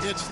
It's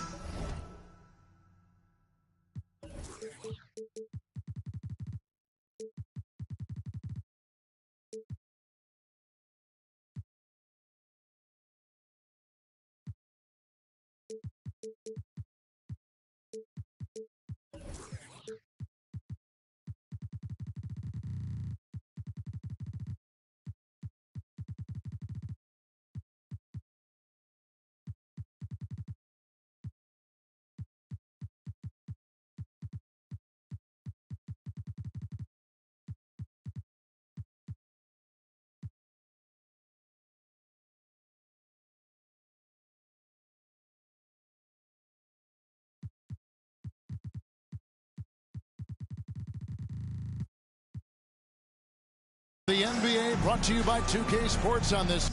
the NBA, brought to you by 2K Sports on this.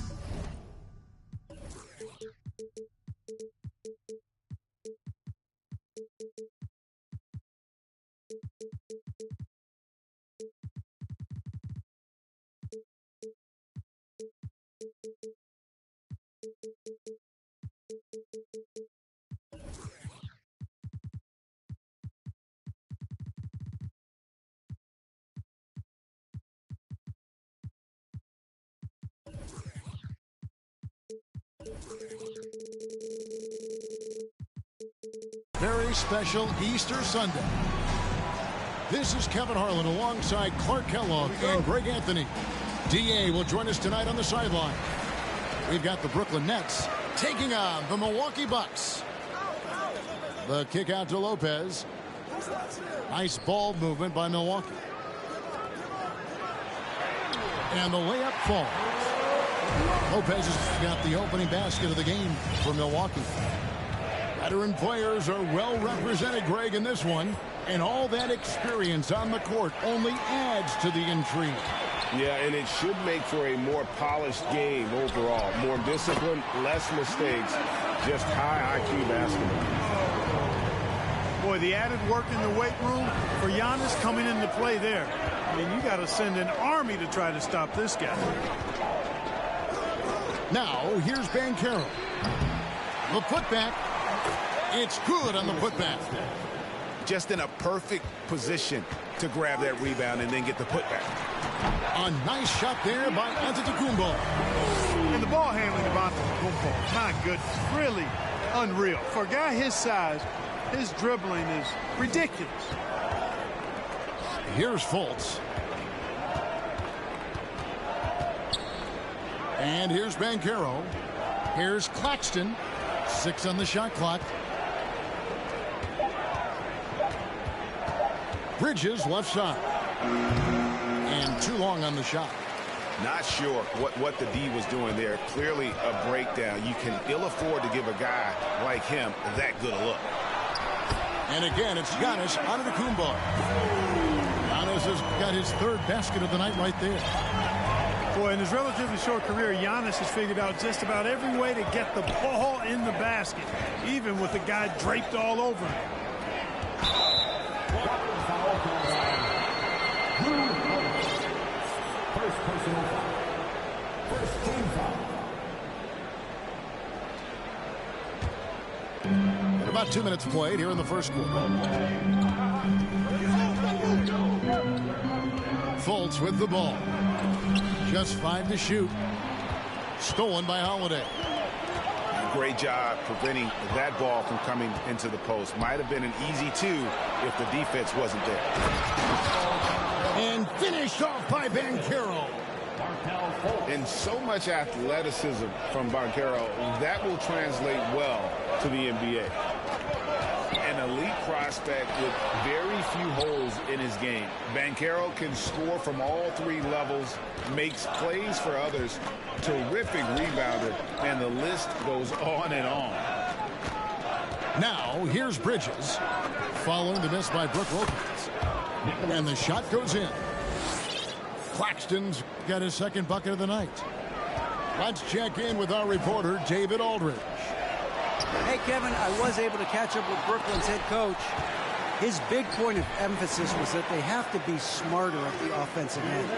Very special Easter Sunday. This is Kevin Harlan alongside Clark Kellogg and Greg Anthony. DA will join us tonight on the sideline. We've got the Brooklyn Nets taking on the Milwaukee Bucks. The kick out to Lopez. Nice ball movement by Milwaukee. And the layup falls. Lopez has got the opening basket of the game for Milwaukee. Veteran players are well represented, Greg, in this one. And all that experience on the court only adds to the intrigue. Yeah, and it should make for a more polished game overall. More discipline, less mistakes, just high IQ basketball. Boy, the added work in the weight room for Giannis coming into play there. I mean, you got to send an army to try to stop this guy. Now, here's Banchero. The putback. It's good on the putback. Just in a perfect position to grab that rebound and then get the putback. A nice shot there by Antetokounmpo. And the ball handling of Antetokounmpo, my goodness, really unreal. For a guy his size, his dribbling is ridiculous. Here's Fultz. And here's Banchero. Here's Claxton. 6 on the shot clock. Bridges left side. And too long on the shot. Not sure what the D was doing there. Clearly a breakdown. You can ill afford to give a guy like him that good a look. And again, it's Giannis Antetokounmpo. Giannis has got his third basket of the night right there. Boy, in his relatively short career, Giannis has figured out just about every way to get the ball in the basket, even with the guy draped all over him. First personal foul. First team foul. And about 2 minutes played here in the first quarter. Fultz with the ball. Just 5 to shoot. Stolen by Holiday. Great job preventing that ball from coming into the post. Might have been an easy 2 if the defense wasn't there. And finished off by Banchero. And so much athleticism from Banchero, that will translate well to the NBA. An elite prospect with very few holes in his game. Banchero can score from all 3 levels, makes plays for others, terrific rebounder, and the list goes on and on. Now, here's Bridges, following the miss by Brook Lopez. And the shot goes in. Claxton's got his second bucket of the night. Let's check in with our reporter, David Aldridge. Hey, Kevin, I was able to catch up with Brooklyn's head coach. His big point of emphasis was that they have to be smarter at the offensive end.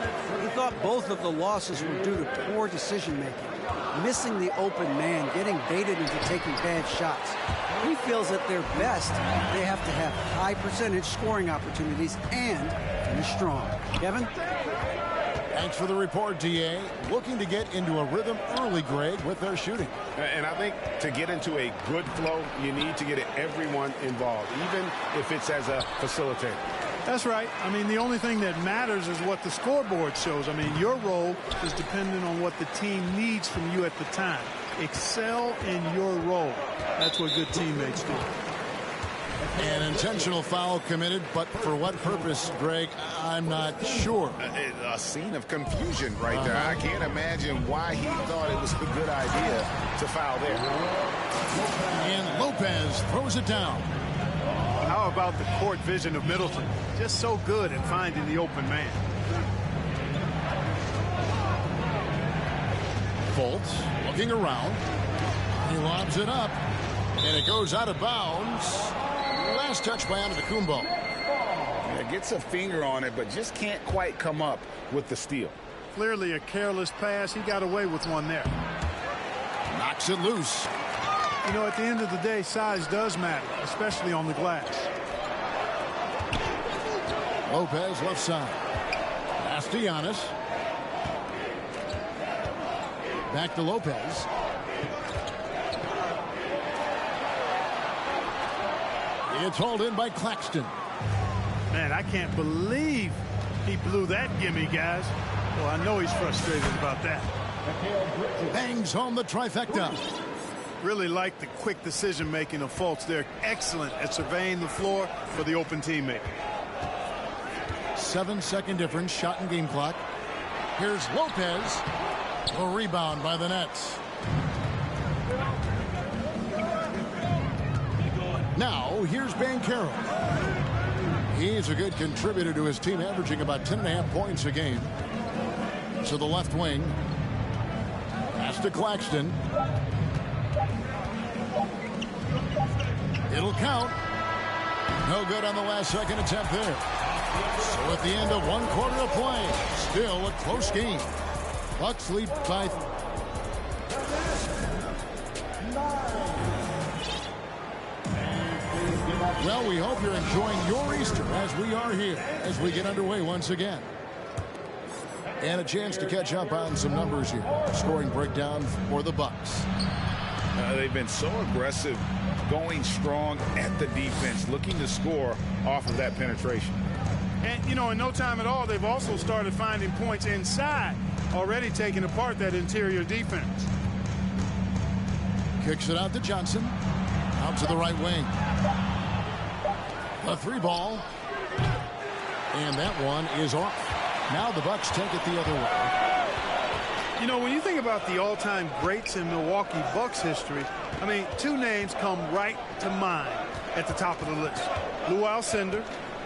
He thought both of the losses were due to poor decision-making, missing the open man, getting baited into taking bad shots. He feels at their best, they have to have high percentage scoring opportunities and finish strong. Kevin? Thanks for the report, D.A. Looking to get into a rhythm early, Greg, with their shooting. And I think to get into a good flow, you need to get everyone involved, even if it's as a facilitator. That's right. I mean, the only thing that matters is what the scoreboard shows. I mean, your role is dependent on what the team needs from you at the time. Excel in your role. That's what good teammates do. An intentional foul committed, but for what purpose, Greg, I'm not sure. A scene of confusion right there. I can't imagine why he thought it was a good idea to foul there. And Lopez throws it down. How about the court vision of Middleton? Just so good at finding the open man. Fultz looking around. He lobs it up, and it goes out of bounds. Last touch by Antetokounmpo. Yeah, gets a finger on it, but just can't quite come up with the steal. Clearly a careless pass. He got away with one there. Knocks it loose. You know, at the end of the day, size does matter, especially on the glass. Lopez left side. Pass to Giannis. Back to Lopez. It's hauled in by Claxton. Man, I can't believe he blew that gimme, guys. Well, I know he's frustrated about that. Bangs home the trifecta. Really like the quick decision-making of Fultz. They're excellent at surveying the floor for the open teammate. 7-second difference, shot and game clock. Here's Lopez. A rebound by the Nets. Now, here's Banchero. He's a good contributor to his team, averaging about 10.5 points a game. To the left wing. Pass to Claxton. It'll count. No good on the last second attempt there. So at the end of one quarter of play, still a close game. Bucks lead by... Well, we hope you're enjoying your Easter as we are here as we get underway once again. And a chance to catch up on some numbers here. Scoring breakdown for the Bucks. They've been so aggressive, going strong at the defense, looking to score off of that penetration. And, you know, in no time at all, they've also started finding points inside, already taking apart that interior defense. Kicks it out to Johnson. Out to the right wing. A three ball. And that one is off. Now the Bucks take it the other way. You know, when you think about the all-time greats in Milwaukee Bucks history, I mean, two names come right to mind at the top of the list. Lou Alcindor,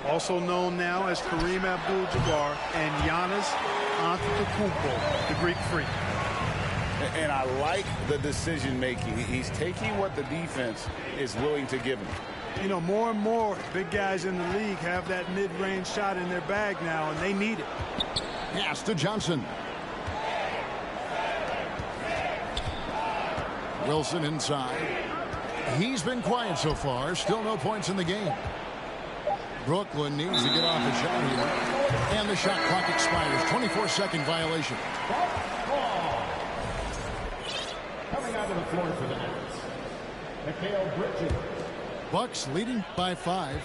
also known now as Kareem Abdul-Jabbar, and Giannis Antetokounmpo, the Greek Freak. And I like the decision-making. He's taking what the defense is willing to give him. You know, more and more big guys in the league have that mid-range shot in their bag now, and they need it. Pass to Johnson. Wilson inside. He's been quiet so far. Still no points in the game. Brooklyn needs to get off the shot here. And the shot clock expires. 24-second violation. Coming out of the floor for the Nets, Mikal Bridges. Bucks leading by 5.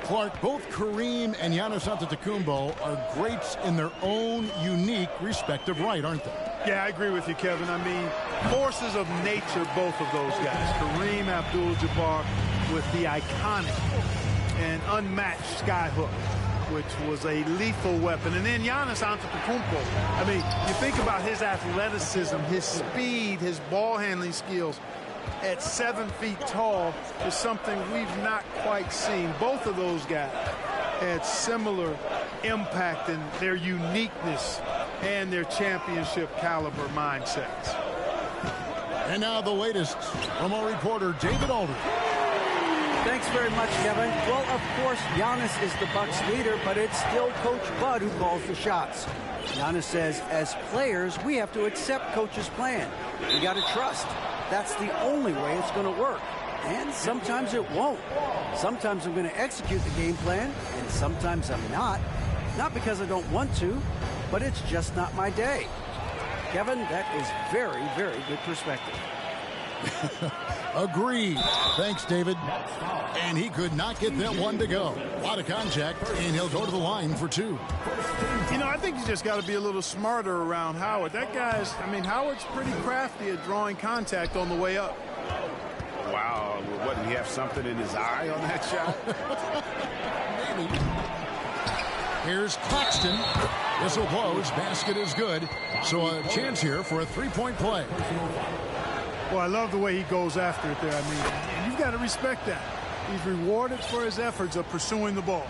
Clark, both Kareem and Giannis Antetokounmpo are greats in their own unique respective right, aren't they? Yeah, I agree with you, Kevin. I mean, forces of nature, both of those guys. Kareem Abdul-Jabbar with the iconic and unmatched skyhook, which was a lethal weapon. And then Giannis Antetokounmpo. I mean, you think about his athleticism, his speed, his ball handling skills. At 7 feet tall is something we've not quite seen. Both of those guys had similar impact in their uniqueness and their championship caliber mindsets. And now the latest from our reporter, David Alder. Thanks very much, Kevin. Well, of course, Giannis is the Bucks leader, but it's still Coach Bud who calls the shots. Giannis says, as players, we have to accept Coach's plan. We got to trust. That's the only way it's going to work. and sometimes it won't. Sometimes I'm going to execute the game plan, and sometimes I'm not. Not because I don't want to, but it's just not my day. Kevin, that is very, very good perspective. Agreed. Thanks, David. And he could not get that one to go. A lot of contact, and he'll go to the line for 2. You know, I think you just got to be a little smarter around Howard. That guy's, I mean, Howard's pretty crafty at drawing contact on the way up. Wow, what, did he have something in his eye on that shot? Maybe. Here's Claxton. Whistle blows. Basket is good. So a chance here for a 3-point play. Well, I love the way he goes after it there. I mean, you've got to respect that. He's rewarded for his efforts of pursuing the ball.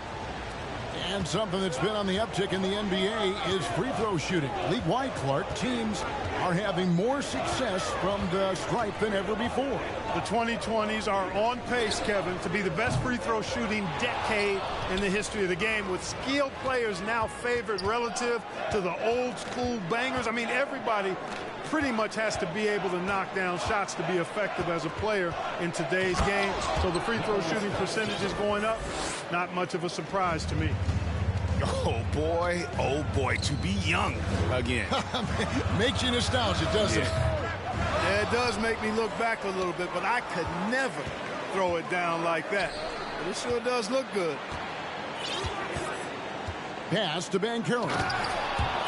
And something that's been on the uptick in the NBA is free throw shooting. League-wide, Clark, teams are having more success from the stripe than ever before. The 2020s are on pace, Kevin, to be the best free throw shooting decade in the history of the game, with skilled players now favored relative to the old school bangers. I mean, everybody pretty much has to be able to knock down shots to be effective as a player in today's game. So the free throw shooting percentage is going up. Not much of a surprise to me. Oh boy, to be young again. Makes you nostalgic, doesn't it? Yeah, it does make me look back a little bit, but I could never throw it down like that. But it sure does look good. Pass to Banchero.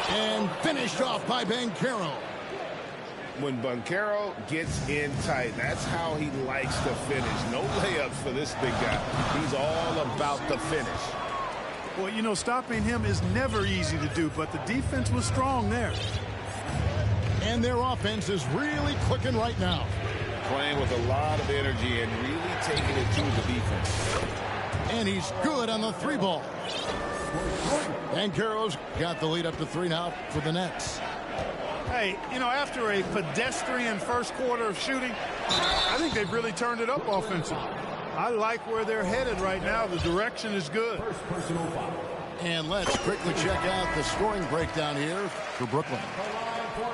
And finished off by Banchero. When Banchero gets in tight, that's how he likes to finish. No layups for this big guy. He's all about the finish. Well, you know, stopping him is never easy to do, but the defense was strong there. And their offense is really clicking right now. Playing with a lot of energy and really taking it to the defense. And he's good on the 3-ball. Banchero's got the lead up to 3 now for the Nets. Hey, you know, after a pedestrian first quarter of shooting, I think they've really turned it up offensively. I like where they're headed right now. The direction is good. And let's quickly check out the scoring breakdown here for Brooklyn.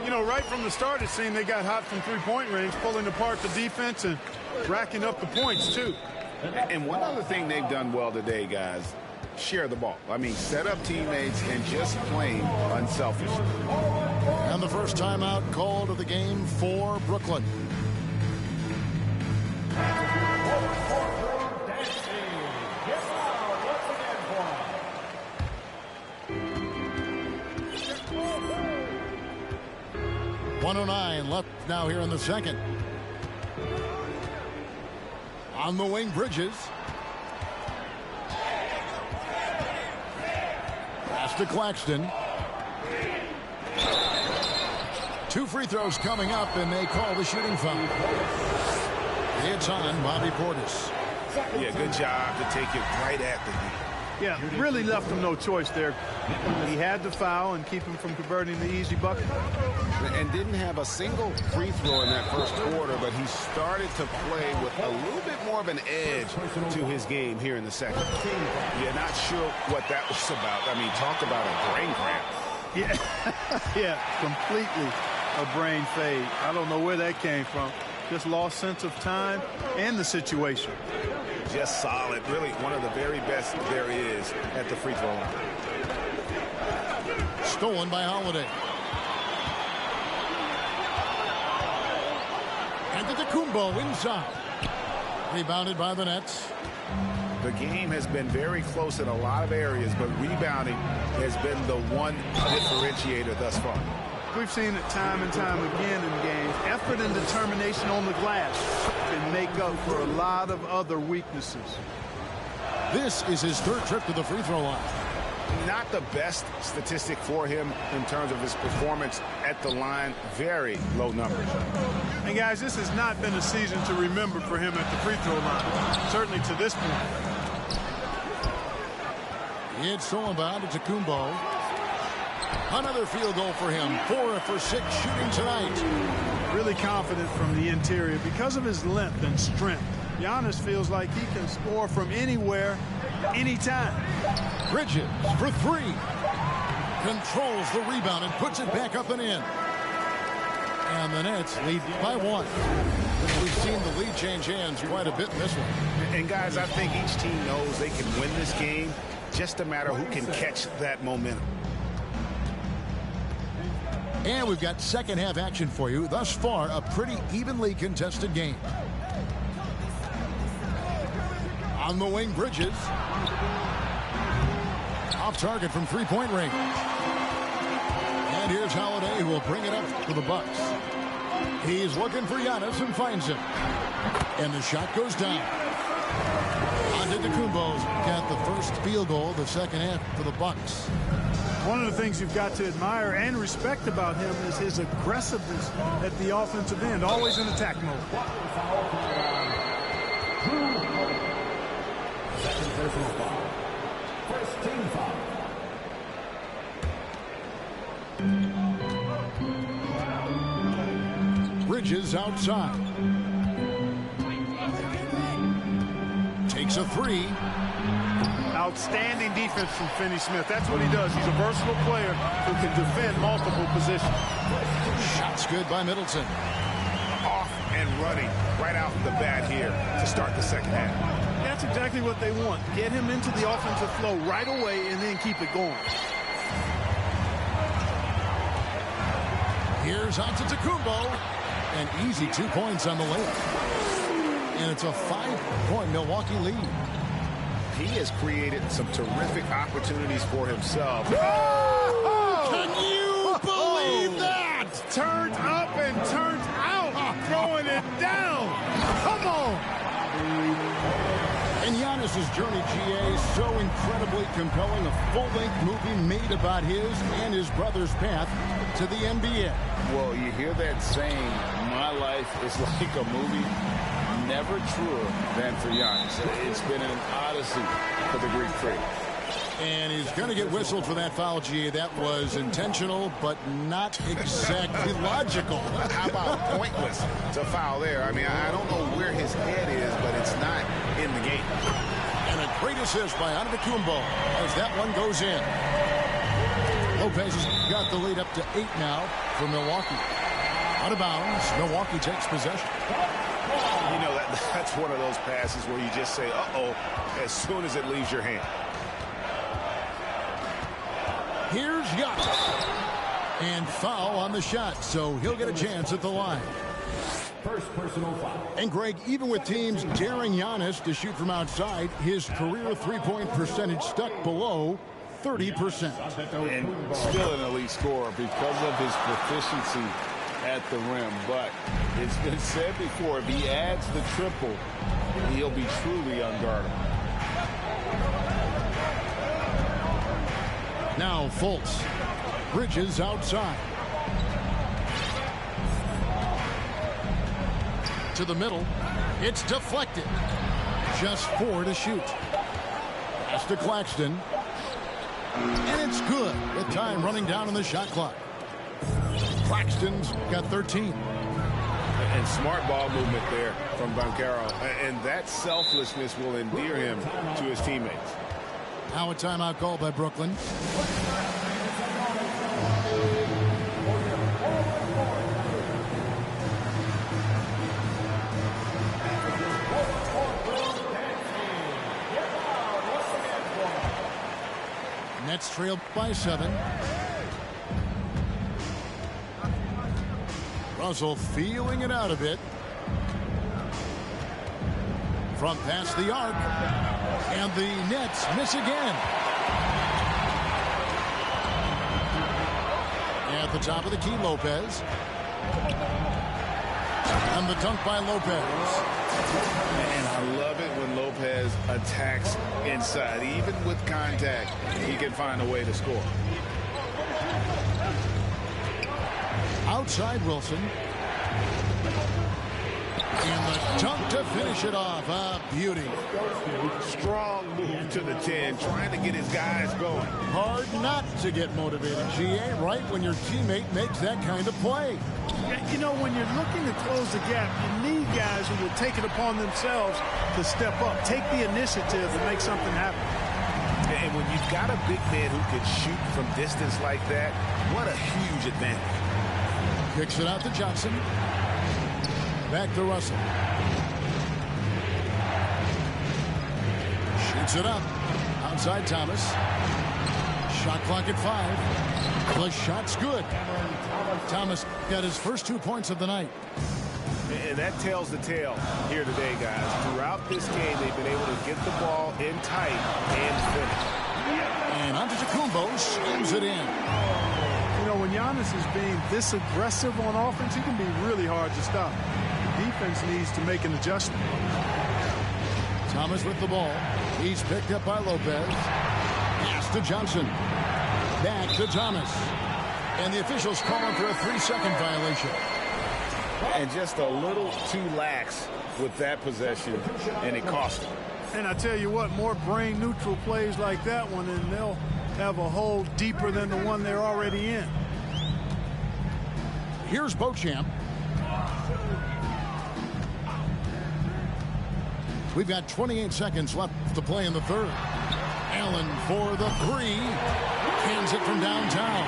You know, right from the start, it seemed they got hot from three-point range, pulling apart the defense and racking up the points, too. And one other thing they've done well today, guys, share the ball. I mean, set up teammates and just plain unselfish. And the first timeout called of the game for Brooklyn. .109 left now here in the second. On the wing, Bridges. Pass to Claxton. 2 free throws coming up, and they call the shooting foul. It's on Bobby Portis. Yeah, good job to take it right at the knee. Yeah, really left him no choice there. He had to foul and keep him from converting the easy bucket. And didn't have a single free throw in that first quarter, but he started to play with a little bit more of an edge to his game here in the second. Yeah, not sure what that was about. I mean, talk about a brain cramp. Yeah, yeah, completely a brain fade. I don't know where that came from. Just lost sense of time and the situation. Just solid. Really one of the very best there is at the free throw line. Stolen by Holiday. And to Kumbo inside. Rebounded by the Nets. The game has been very close in a lot of areas, but rebounding has been the one differentiator thus far. We've seen it time and time again in games. Effort and determination on the glass can make up for a lot of other weaknesses. This is his 3rd trip to the free throw line. Not the best statistic for him in terms of his performance at the line. Very low numbers. And guys, this has not been a season to remember for him at the free throw line. Certainly to this point. It's stolen by Kumbo. Another field goal for him. 4 for 6 shooting tonight. Really confident from the interior because of his length and strength. Giannis feels like he can score from anywhere, anytime. Bridges for 3. Controls the rebound and puts it back up and in. And the Nets lead by 1. We've seen the lead change hands quite a bit in this one. And guys, I think each team knows they can win this game. Just a matter who can catch that momentum. And we've got second half action for you. Thus far, a pretty evenly contested game. On the wing, Bridges. Off target from three-point range. And here's Holiday, who will bring it up for the Bucks. He's looking for Giannis and finds him. And the shot goes down. Antetokounmpo's got the first field goal, the second half for the Bucks. One of the things you've got to admire and respect about him is his aggressiveness at the offensive end, always in attack mode. Second personal foul. First team foul. Bridges outside. Takes a three. Outstanding defense from Finney-Smith. That's what he does. He's a versatile player who can defend multiple positions. Shots good by Middleton. Off and running right out the bat here to start the second half. That's exactly what they want. Get him into the offensive flow right away and then keep it going. Here's Antetokounmpo. An easy 2 points on the layup. And it's a 5-point Milwaukee lead. He has created some terrific opportunities for himself. Can you believe that? Turned up and turned out. Throwing it down. Come on. And Giannis's journey, GA, so incredibly compelling. A full-length movie made about his and his brother's path to the NBA. Well, you hear that saying, my life is like a movie. Never truer than for Giannis. It's been an odyssey for the Greek freak. And he's going to get whistled for that foul, GA. That was intentional, but not exactly logical. How about pointless to foul there? I mean, I don't know where his head is, but it's not in the game. And a great assist by Antetokounmpo as that one goes in. Lopez has got the lead up to 8 now for Milwaukee. Out of bounds, Milwaukee takes possession. You know, that's one of those passes where you just say, uh-oh, as soon as it leaves your hand. Here's Giannis. And foul on the shot, so he'll get a chance at the line. First personal foul. And Greg, even with teams daring Giannis to shoot from outside, his career three-point percentage stuck below 30%. And still an elite scorer because of his proficiency at the rim. But it's been said before, if he adds the triple, he'll be truly unguardable. Now Fultz. Bridges outside. To the middle. It's deflected. Just 4 to shoot. Pass to Claxton. And it's good with time running down on the shot clock. Claxton's got 13. And smart ball movement there from Banchero. And that selflessness will endear him to his teammates. Now a timeout called by Brooklyn. Nets trailed by 7. Russell feeling it out a bit. From past the arc. And the Nets miss again. At the top of the key, Lopez. And the dunk by Lopez. And I love it when Lopez attacks inside. Even with contact, he can find a way to score. Outside Wilson. And the dunk to finish it off. A beauty. Strong move to the 10, trying to get his guys going. Hard not to get motivated, GA, right when your teammate makes that kind of play. You know, when you're looking to close the gap, you need guys who will take it upon themselves to step up, take the initiative and make something happen. And when you've got a big man who can shoot from distance like that, what a huge advantage. Kicks it out to Johnson. Back to Russell. Shoots it up. Outside Thomas. Shot clock at 5. The shot's good. Thomas got his first 2 points of the night. And that tells the tale here today, guys. Throughout this game, they've been able to get the ball in tight and finish. And Antetokounmpo slams it in. You know, when Giannis is being this aggressive on offense, he can be really hard to stop. The defense needs to make an adjustment. Thomas with the ball. He's picked up by Lopez. Pass to Johnson. Back to Thomas. And the officials calling for a 3-second violation. And just a little too lax with that possession, and it cost them. And I tell you what, more brain-neutral plays like that one, and they'll have a hole deeper than the one they're already in. Here's Beauchamp. We've got 28 seconds left to play in the third. Allen for the 3. Cans it from downtown.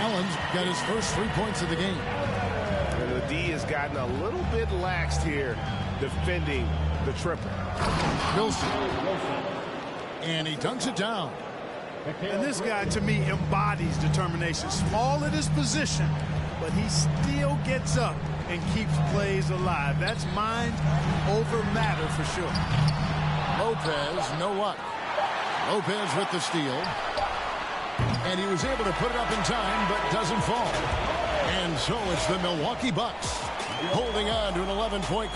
Allen's got his first 3 points of the game. And the D has gotten a little bit laxed here defending the triple. Wilson. And he dunks it down. And this guy, to me, embodies determination. Small at his position, but he still gets up and keeps plays alive. That's mind over matter for sure. Lopez, no luck. Lopez with the steal. And he was able to put it up in time, but doesn't fall. And so it's the Milwaukee Bucks holding on to an 11-point.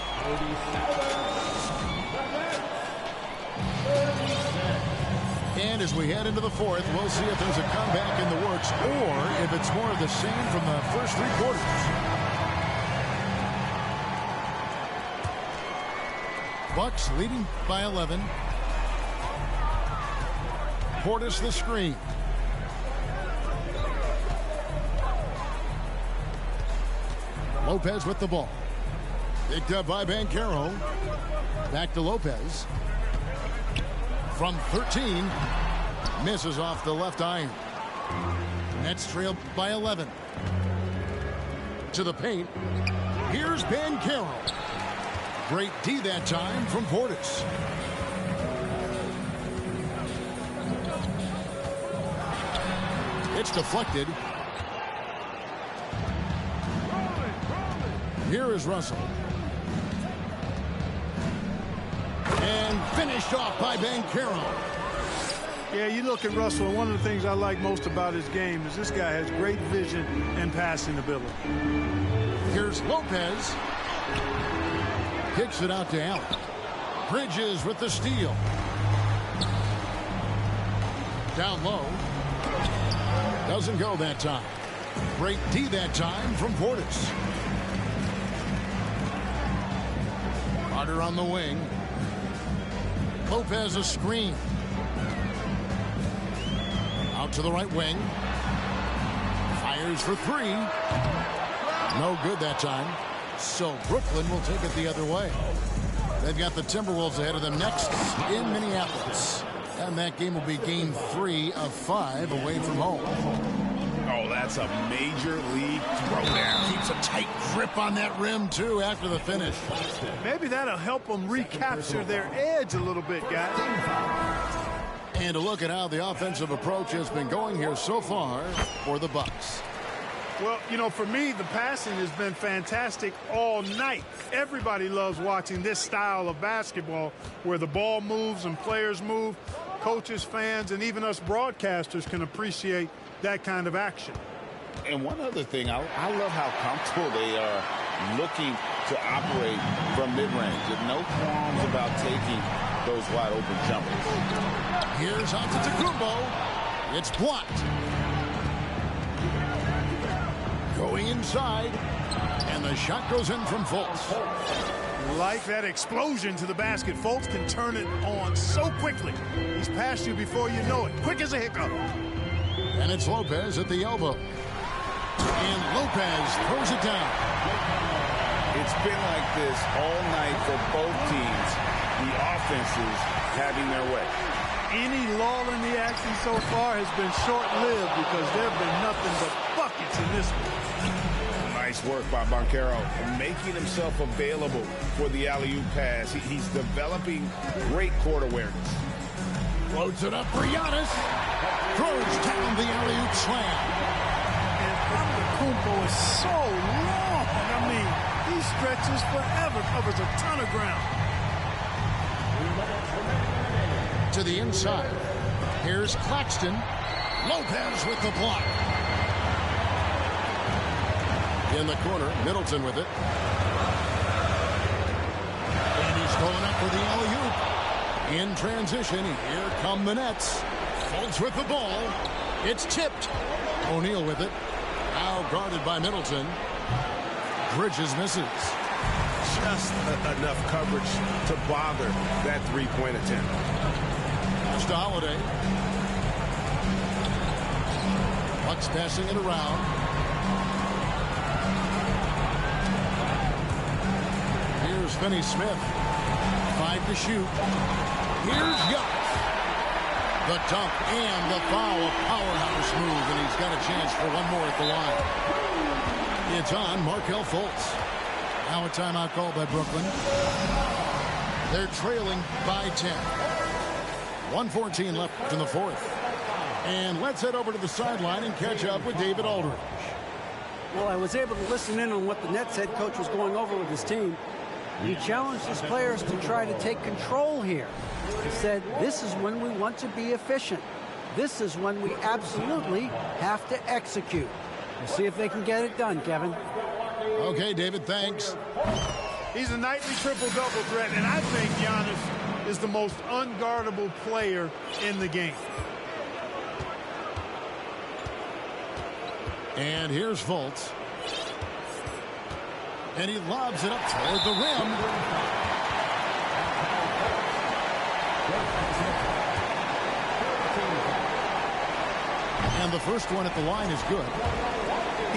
And as we head into the fourth, we'll see if there's a comeback in the works or if it's more of the same from the first 3 quarters. Bucks leading by 11. Portis the screen. Lopez with the ball. Picked up by Banchero. Back to Lopez. From 13. Misses off the left iron. Nets trailed by 11. To the paint. Here's Banchero. Great D that time from Portis. It's deflected. Here is Russell. And finished off by Banchero. Yeah, you look at Russell, and one of the things I like most about his game is this guy has great vision and passing ability. Here's Lopez. Kicks it out to Allen. Bridges with the steal. Down low. Doesn't go that time. Great D that time from Portis. Carter on the wing. Lopez a screen. Out to the right wing. Fires for 3. No good that time. So Brooklyn will take it the other way. They've got the Timberwolves ahead of them next in Minneapolis. And that game will be game 3 of 5 away from home. Oh, that's a major league throwdown. Keeps a tight grip on that rim, too, after the finish. Maybe that'll help them recapture their edge a little bit, guys. And a look at how the offensive approach has been going here so far for the Bucks. Well, you know, for me, the passing has been fantastic all night. Everybody loves watching this style of basketball where the ball moves and players move. Coaches, fans, and even us broadcasters can appreciate that kind of action. And one other thing, I love how comfortable they are looking to operate from mid-range with no qualms about taking those wide-open jumpers. Here's Antetokounmpo. It's blocked. Going inside, and the shot goes in from Fultz. Like that explosion to the basket. Fultz can turn it on so quickly. He's past you before you know it. Quick as a hiccup. And it's Lopez at the elbow. And Lopez throws it down. It's been like this all night for both teams. The offenses having their way. Any lull in the action so far has been short-lived because there have been nothing but buckets in this one. Nice work by Banchero, making himself available for the alley-oop pass. He's developing great court awareness. Floats it up for Giannis. Throws down the alley-oop slam. And Antetokounmpo is so long. I mean, he stretches forever, covers a ton of ground. To the inside. Here's Claxton. Lopez with the block. In the corner, Middleton with it. And he's going up for the alley-oop. In transition, here come the Nets. Fultz with the ball. It's tipped. O'Neal with it. Now guarded by Middleton. Bridges misses. Just enough coverage to bother that three-point attempt. Just a Holiday. Bucks passing it around. Here's Finney-Smith. 5 to shoot. Here's Giannis. The dunk and the foul. A powerhouse move, and he's got a chance for one more at the line. It's on Markelle Fultz. Now a timeout called by Brooklyn. They're trailing by 10. 1:14 left in the fourth. And let's head over to the sideline and catch up with David Aldridge. Well, I was able to listen in on what the Nets head coach was going over with his team. He challenged his players to try to take control here. He said, this is when we want to be efficient. This is when we absolutely have to execute. We'll see if they can get it done, Kevin. Okay, David, thanks. He's a nightly triple-double threat, and I think Giannis is the most unguardable player in the game. And here's Fultz. And he lobs it up toward the rim. And the first one at the line is good.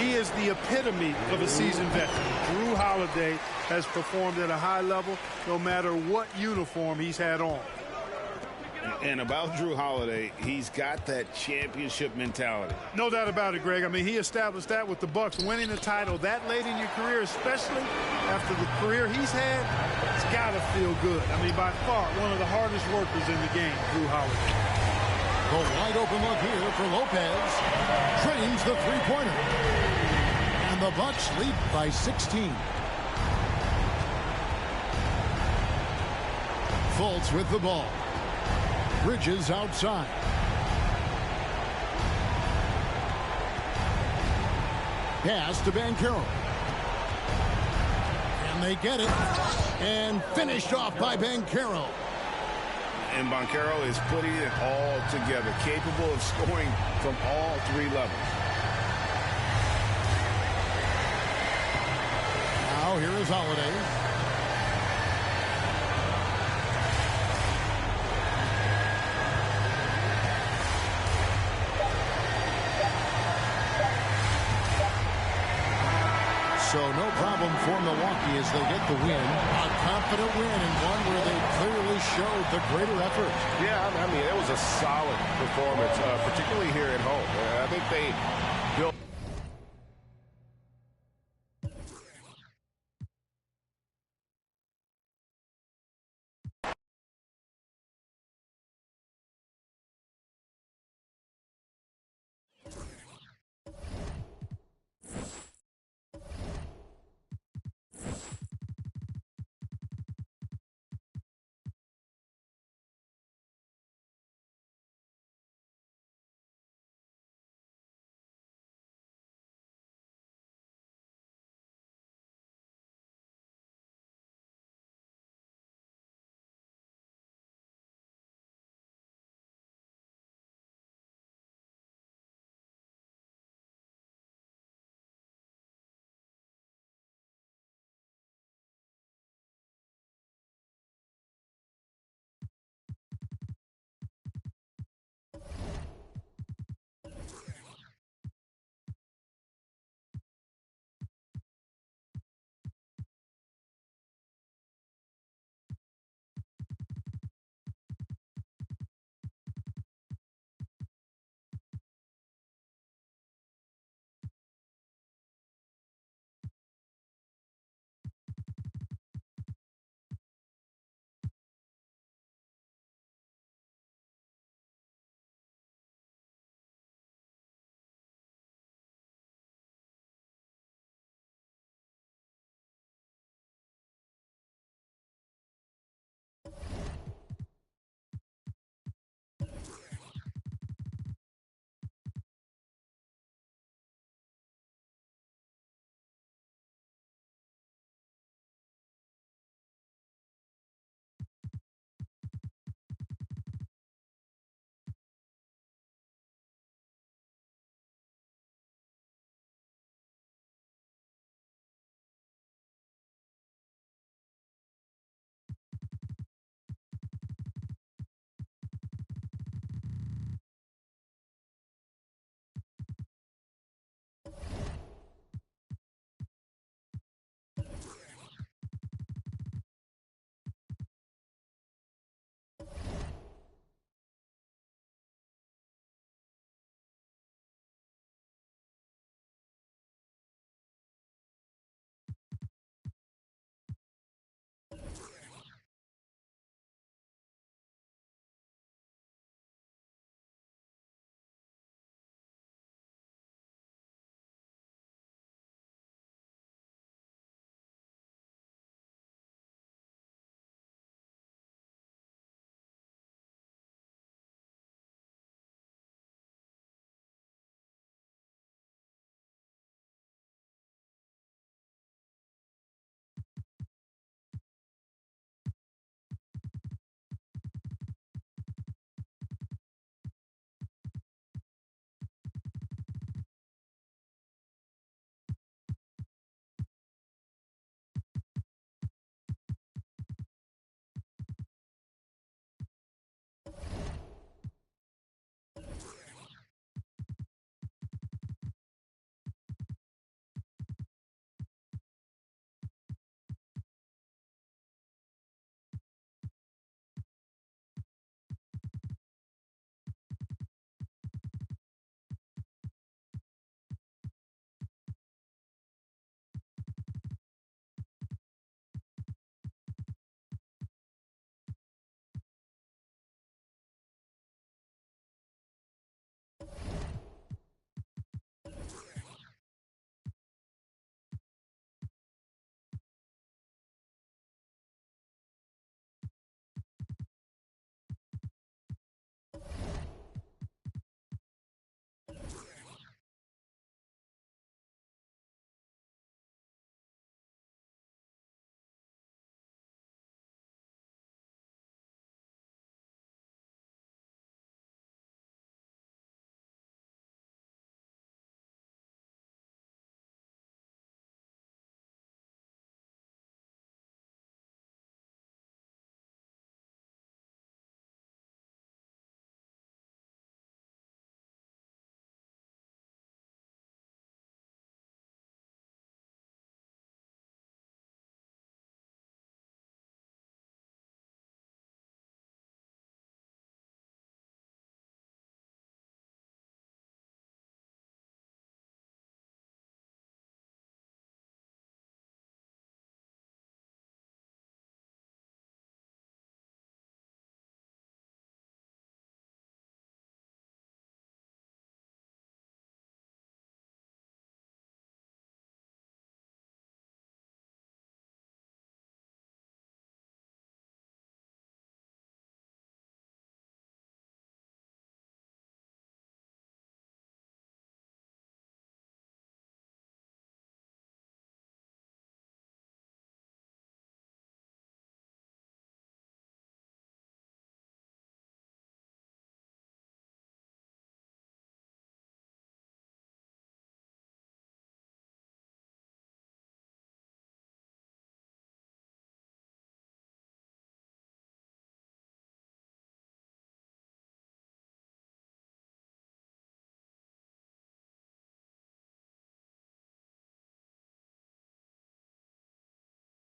He is the epitome of a seasoned veteran. Drew Holiday has performed at a high level no matter what uniform he's had on. And about Drew Holiday, he's got that championship mentality. No doubt about it, Greg. I mean, he established that with the Bucks. Winning a title that late in your career, especially after the career he's had, it's got to feel good. I mean, by far, one of the hardest workers in the game, Drew Holiday. The wide open look here for Lopez. Drains the three-pointer. And the Bucks lead by 16. Fultz with the ball. Bridges outside. Pass to Banchero. And they get it. And finished off by Banchero. And Banchero is putting it all together, capable of scoring from all three levels. Now here is Holiday. So no problem for Milwaukee as they get the win. A confident win and one where they clearly showed the greater effort. Yeah, I mean, it was a solid performance, particularly here at home. I think they built